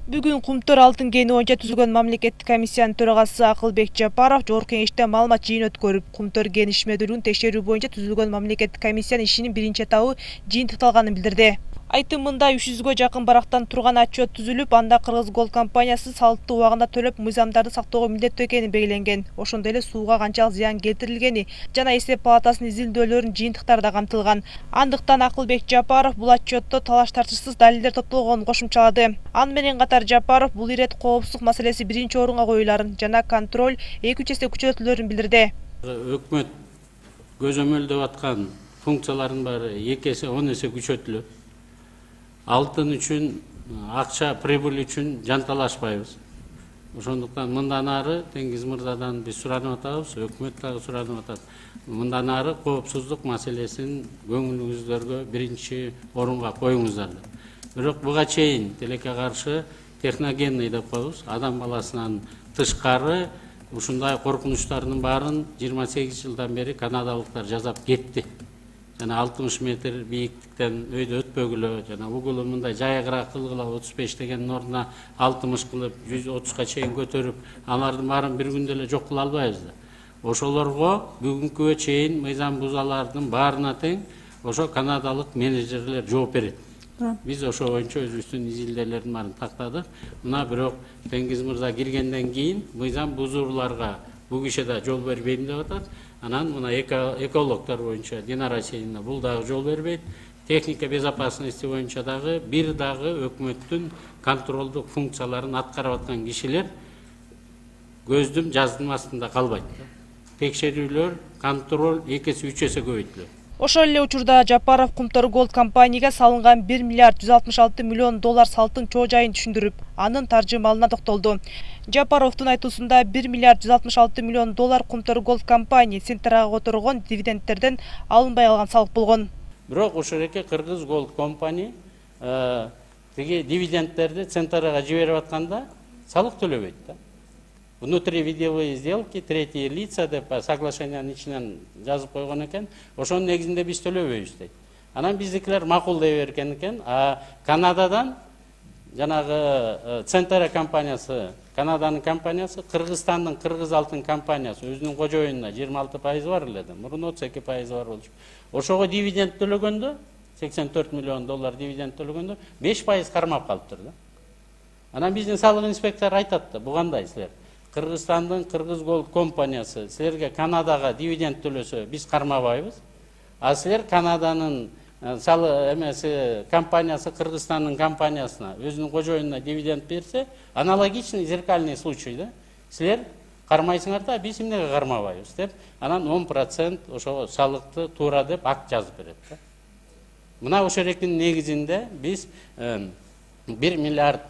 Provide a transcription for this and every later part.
Бүгүн Кумтөр алтын кени боюнча түзүлгөн мамлекеттик комиссиянын төрагасы Акылбек Жапаров жогорку кеңеште маалымат жыйын өткөрүп, Кумтөр кени ишмердүүлүгүн текшерүү боюнча түзүлгөн мамлекеттик комиссиянын ишинин биринчи этабы жыйынтыкталганын билдирди. Айтымында 300гө жакын барактан турган отчет түзүлүп, анда Кыргыз Голд компаниясы салыктуу убагында төлөп, мыйзамдарды сактоого милдеттүү экени белгиленген. Ошондой эле сууга канчалык зыян келтирилгени жана эсеп палатасынын изилдөөлөрүнүн жыйынтыктары да камтылган. Андыктан Акылбек Жапаров бул отчетто талаш тартышсыз далилдер топтолгонун кошумчалады. Аны менен катар Жапаров бул ирет коопсуздук маселеси биринчи орунга коюларын жана контроль 2-3 эсе күчөтүлөрүн билдирди. Өкмөт көзөмөлдөп аткан функциялардын баары 2 эсе 10 эсе күчөтүлөт. Алтын үчүн, акча прибыль үчүн жанталашпайбыз. Ошондуктан мындан ары Теңиз мырзадан биз суранып атабыз, өкмөт дагы суранып атат. Мындан ары коопсуздук маселесин көңүлүңүздөргө биринчи орунга коюңуздар. Бирок буга чейин тилекке каршы техногенный деп коебуз, адам баласынан тышкары ушундай коркунучтардын баарын 28 жылдан бери канадалыктар жасап кетти. Жана 60 метр бийиктиктен өйдө өтпөгүлө, жана угулу мындай жайыгыраак кылгыла 35 дегендин ордуна 60 кылып 130га чейин көтөрүп, алардын баарын бир күндө эле жок кыла албайбыз да. Ошолорго бүгүнкүгө чейин мыйзам бузалардын баарына тең ошо канадалык менеджерлер жооп берет. Биз ошо боюнча өзүбүздүн изилдөөлөрдүн баарын тактадык. Мына бирок Теңиз мырза киргенден кийин мыйзам бузууларга бул киши да жол бербейм деп атат. Анан мына экологтор боюнча Динара Сейина бул дагы жол бербейт. Техника безопасности боюнча дагы бир дагы өкмөттүн контролдук функцияларын аткарып аткан кишилер көздүн жаздын астында калбайт. Текшерүүлөр, контроль 2-3 эсе көбөйтүлөт. Ошол эле учурда Жапаров Кумтөр Голд компанияга салынган 1 миллиард 166 миллион доллар салыктын чоо жайын түшүндүрүп, анын таржымалына токтолду. Жапаровдун айтуусунда 1 миллиард 166 миллион доллар Кумтөр Голд компания Центрага которгон дивидендтерден алынбай алган салык болгон. Бирок ошол эки Кыргыз Голд компания тиги дивидендтерди Центрага жиберип атканда салык төлөбөйт да. Внутривидовые сделки, третьи лица деп соглашениянын ичинен жазып койгон экен. Ошонун негизинде биз төлөбөйбүз дейт. Анан биздикилер макулдай берген экен. Канададан жанагы Центра компаниясы, Канаданын компаниясы, Кыргызстандын Кыргыз алтын компаниясы өзүнүн кожоюнуна 26% бар эле да. Мурун 32% бар болчу. Ошого дивиденд төлөгөндө 84 миллион доллар дивиденд төлөгөндө 5% кармап калыптыр да. Анан биздин салык инспектору айтат да, бу кандай силер? Кыргызстандын Кыргыз Голд компаниясы силерге Канадага дивиденд төлөсө биз кармабайбыз. А силер Канаданын эмеси компаниясы Кыргызстандын компаниясына өзүнүн кожоюнуна дивиденд берсе, аналогичный зеркальный случай да. Силер кармайсыңар да, биз эмнеге кармабайбыз деп, анан 10% ошо салыкты туура деп акт жазып берет да. Мына ошол экинин негизинде биз 1 миллиард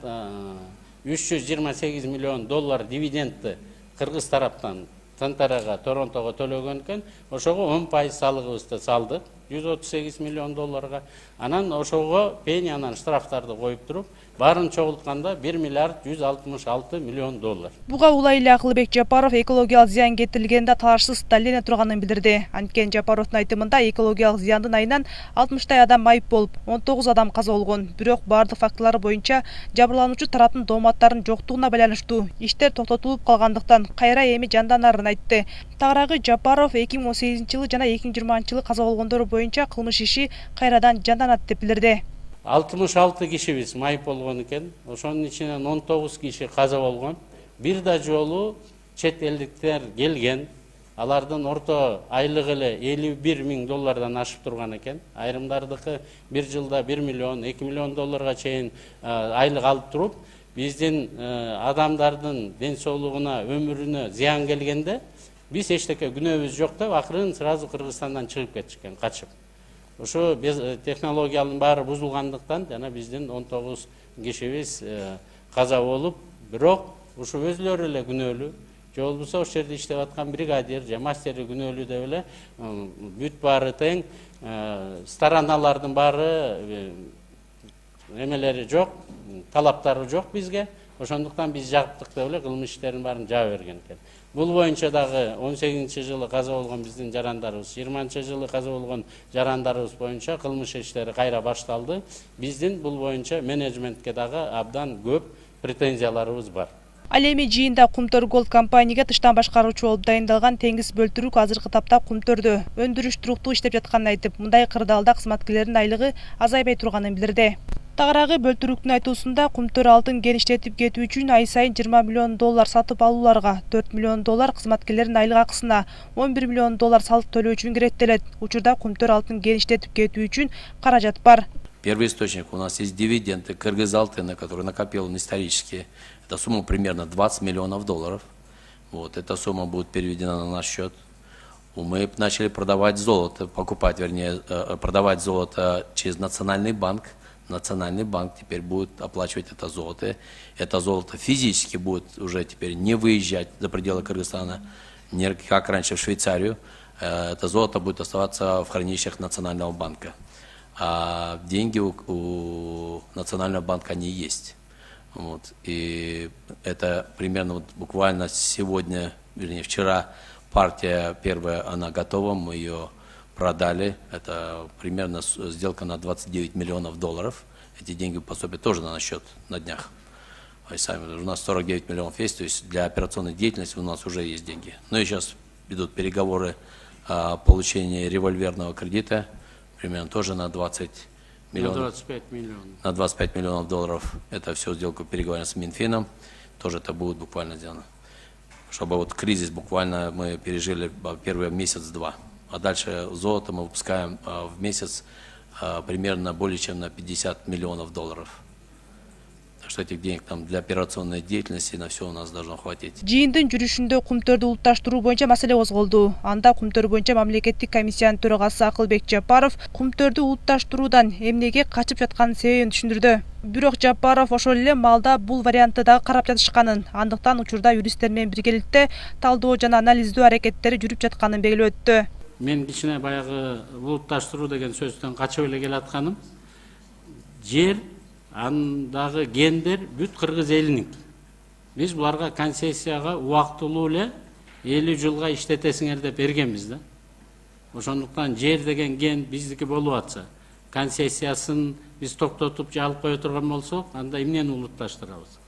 328 миллион доллар дивидендти Кыргыз тараптан Центрага, Торонтого төлөгөн экен. Ошого 10% салыгыбызды салдык, 138 миллион долларга. Анан ошого пенянан штрафтарды коюп туруп, баарын чогултканда 1 миллиард 166 миллион доллар. Буга улай эле Акылбек Жапаров экологиялык зыян келтирилгенде талашсыз далилдене турганын билдирди. Анткени Жапаровдун айтымында экологиялык зыяндын айынан 60 адам майып болуп, 19 адам каза болгон. Бирок бардык фактылар боюнча жабырлануучу тараптын дооматтарынын жоктугуна байланыштуу иштер токтотулуп калгандыктан кайра эми жанданарын айтты. Тагыраагы Жапаров 2018-жылы жана 2020-жылы каза болгондор боюнча кылмыш иши кайрадан жанданат деп билдирди. 66 кишибиз майып болгон экен. Ошонун ичинен 19 киши каза болгон. Бир да жолу чет элдиктер келген. Алардын орто айлыгы эле 51 миң доллардан ашып турган экен. Айрымдардыкы бир жылда 1 миллион, 2 миллион долларга чейин айлык алып туруп, биздин адамдардын ден соолугуна, өмүрүнө зыян келгенде биз эчтеке күнөөбүз жок деп акырын сразу Кыргызстандан чыгып кетишкен, качып. Ошо технологиянын баары бузулгандыктан жана биздин 19 кишибиз каза болуп, бирок ушу өзүлөрү эле күнөөлүү. Же болбосо ошол жерде иштеп аткан бригадир же мастери күнөөлүү деп эле бүт баары тең, стороналардын баары эмелери жок, талаптары жок бизге. Ошондуктан биз жаптык деп эле кылмыш иштерин баарын жаба берген экен. Бул боюнча дагы 18-жылы каза болгон биздин жарандарыбыз, 20-жылы каза болгон жарандарыбыз боюнча кылмыш иштери кайра башталды. Биздин бул боюнча менеджментке дагы абдан көп претензияларыбыз бар. Ал эми жыйында Кумтөр Голд компанияга тыштан башкаруучу болуп дайындалган Теңиз Бөлтүрүк азыркы тапта Кумтөрдө өндүрүш туруктуу иштеп жатканын айтып, мындай кырдаалда кызматкерлердин айлыгы азайбай турганын билдирди. Тагыраагы Бөлтүрүктүн айтуусунда Кумтөр алтын геништетип кетүү үчүн ай сайын $20 миллион сатып алууларга, $4 миллион кызматкерлердин айлык акысына, $11 миллион салык төлөө үчүн керектелет. Учурда Кумтөр алтын геништетип кетүү үчүн каражат бар. Первый источник у нас есть дивиденды Кыргызалтына, который накопил он исторически. Эта сумма примерно $20 миллионов. Вот, эта сумма будет переведена на наш счет. Мы начали продавать золото, продавать золото через Национальный банк. Национальный банк теперь будет оплачивать это золото. Это золото физически будет уже теперь не выезжать за пределы Кыргызстана, не как раньше в Швейцарию. Это золото будет оставаться в хранилищах Национального банка. А деньги у Национального банка они есть. Вот. И это примерно вот буквально сегодня, вернее вчера, партия первая, она готова, мы ее продали. Это примерно сделка на $29 миллионов. Эти деньги поступят тоже на наш счет на днях. У нас 49 миллионов есть, то есть для операционной деятельности у нас уже есть деньги. Ну и сейчас идут переговоры о получении револьверного кредита, примерно тоже на 20 миллионов. На 25 миллионов. На $25 миллионов. Это все сделку переговорим с Минфином. Тоже это будет буквально сделано. Чтобы вот кризис буквально мы пережили первый месяц-два. А дальше золото мы выпускаем в месяц примерно более чем на $50 миллионов. Так что этих денег там для операционной деятельности на все у нас должно хватить. Жыйындын жүрүшүндө Кумтөрдү улутташтыруу боюнча маселе козголду. Анда Кумтөр боюнча мамлекеттик комиссиянын төрагасы Акылбек Жапаров Кумтөрдү улутташтыруудан эмнеге качып жатканын себебин түшүндүрдү. Бирок Жапаров ошол эле маалда бул вариантты дагы карап жатышканын, андыктан учурда юристтер менен биргеликте талдоо жана анализдөө аракеттери жүрүп жатканын белгилеп өттү. Мен кичине баягы улутташтыруу деген сөздөн качып эле келатканым. Жер, андагы гендер бүт кыргыз элинин. Биз буларга концессияга убактылуу эле 50 жылга иштетесиңер деп бергенбиз да. Ошондуктан жер деген ген биздики болуп атса, концессиясын биз токтотуп же алып кое турган болсок, анда эмнени улутташтырабыз?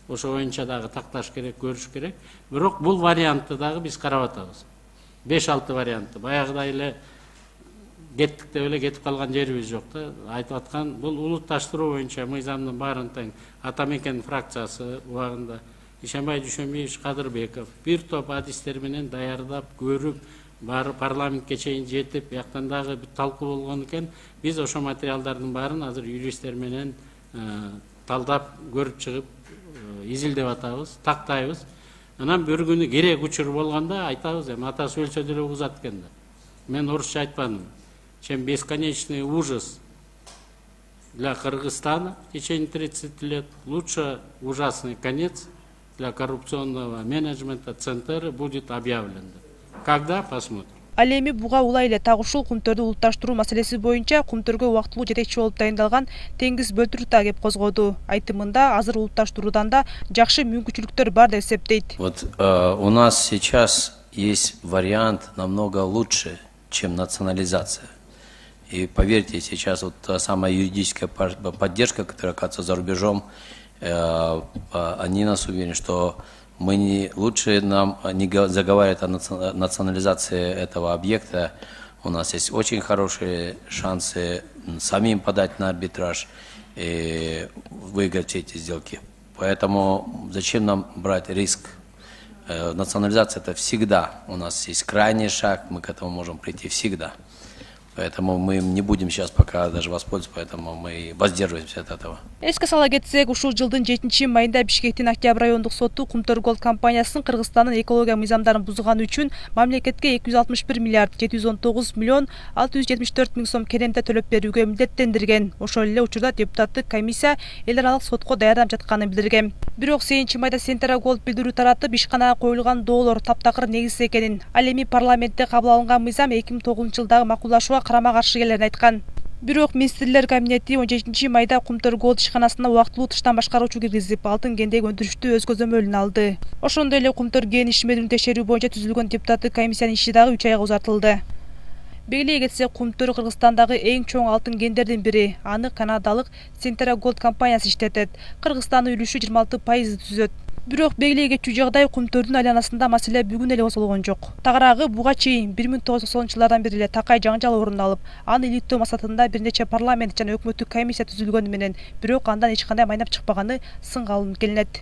Ошо боюнча дагы такташ керек, көрүш керек. Бирок бул вариантты дагы биз карап атабыз. 5-6 варианты. Баягыдай эле кеттик деп эле кетип калган жерибиз жок да. Айтып аткан бул улутташтыруу боюнча мыйзамдын баарын тең Атамекен фракциясы убагында Ишенбай Дүйшөнбиевич Кадырбеков бир топ адистер менен даярдап, көрүп, баары парламентке чейин жетип, бияктан дагы талкуу болгон экен. Биз ошо материалдардын баарын азыр юристтер менен талдап, көрүп чыгып, изилдеп атабыз, тактайбыз. Анан bir күнү керек учур болгондо айтабыз, эми атасы өлсө деле угузат экен да. Мен орусча айтпадым. Чем бесконечный ужас для Кыргызстана в течение 30 лет, лучше ужасный конец для коррупционного менеджмента ЦНТР будет объявлен. Когда? Посмотрим. Ал эми буга улай эле так ушул Кумтөрдү улутташтыруу маселеси боюнча Кумтөргө убактылуу жетекчи болуп дайындалган Теңиз Бөлтүрүк да кеп козгоду. Айтымында азыр улутташтыруудан да жакшы мүмкүнчүлүктөр бар деп эсептейт. Вот у нас сейчас есть вариант намного лучше, чем национализация. И поверьте, сейчас вот та самая юридическая поддержка, которая оказывается за рубежом, они нас уверены, что мы не лучше нам не заговаривать о национализации этого объекта. У нас есть очень хорошие шансы самим подать на арбитраж и выиграть эти сделки. Поэтому зачем нам брать риск? Национализация это всегда. У нас есть крайний шаг, мы к этому можем прийти всегда. Поэтому мы не будем сейчас пока даже воспользоваться, поэтому мы воздерживаемся от этого. Эске сала кетсек, ушул жылдын 7-майында Бишкектин Октябрь райондук соту Кумтөр Голд компаниясынын Кыргызстандын экология мыйзамдарын бузганы үчүн мамлекетке 261 миллиард 719 миллион 674 миң сом керемте төлөп берүүгө милдеттендирген. Ошол эле учурда депутаттык комиссия эл аралык сотко даярданып жатканын билдирген. Бирок 8-майда Сентера Голд билдирүү таратып ишканага коюлган доолор таптакыр негизсиз экенин, ал эми парламентте кабыл алынган мыйзам 2009 жылдагы макулдашууга карама-каршы келерин айткан. Бирок министрлер кабинети 17-майда Кумтөр Голд ишканасына убактылуу тыштан башкаруучу киргизип, алтын гендеги өндүрүштү өз көзөмөлүнө алды. Ошондой эле Кумтөр ген ишмерүүнү текшерүү боюнча түзүлгөн депутаттык комиссиянын иши дагы 3 айга узартылды. Белгилей кетсе, Кумтөр Кыргызстандагы эң чоң алтын кендердин бири. Аны канадалык Centera Gold компаниясы иштетет. Кыргызстандын үлүшү 26% түзөт. Бирок белгилей кетчү жагдай Кумтөрдүн айланасында маселе бүгүн эле козголгон жок. Тагыраагы буга чейин 1990-жылдардан бери эле такай жаңжал орун алып, аны иликтөө максатында бир нече парламент жана өкмөттүк комиссия түзүлгөнү менен, бирок андан эч кандай майнап чыкпаганы сынга алынып келинет.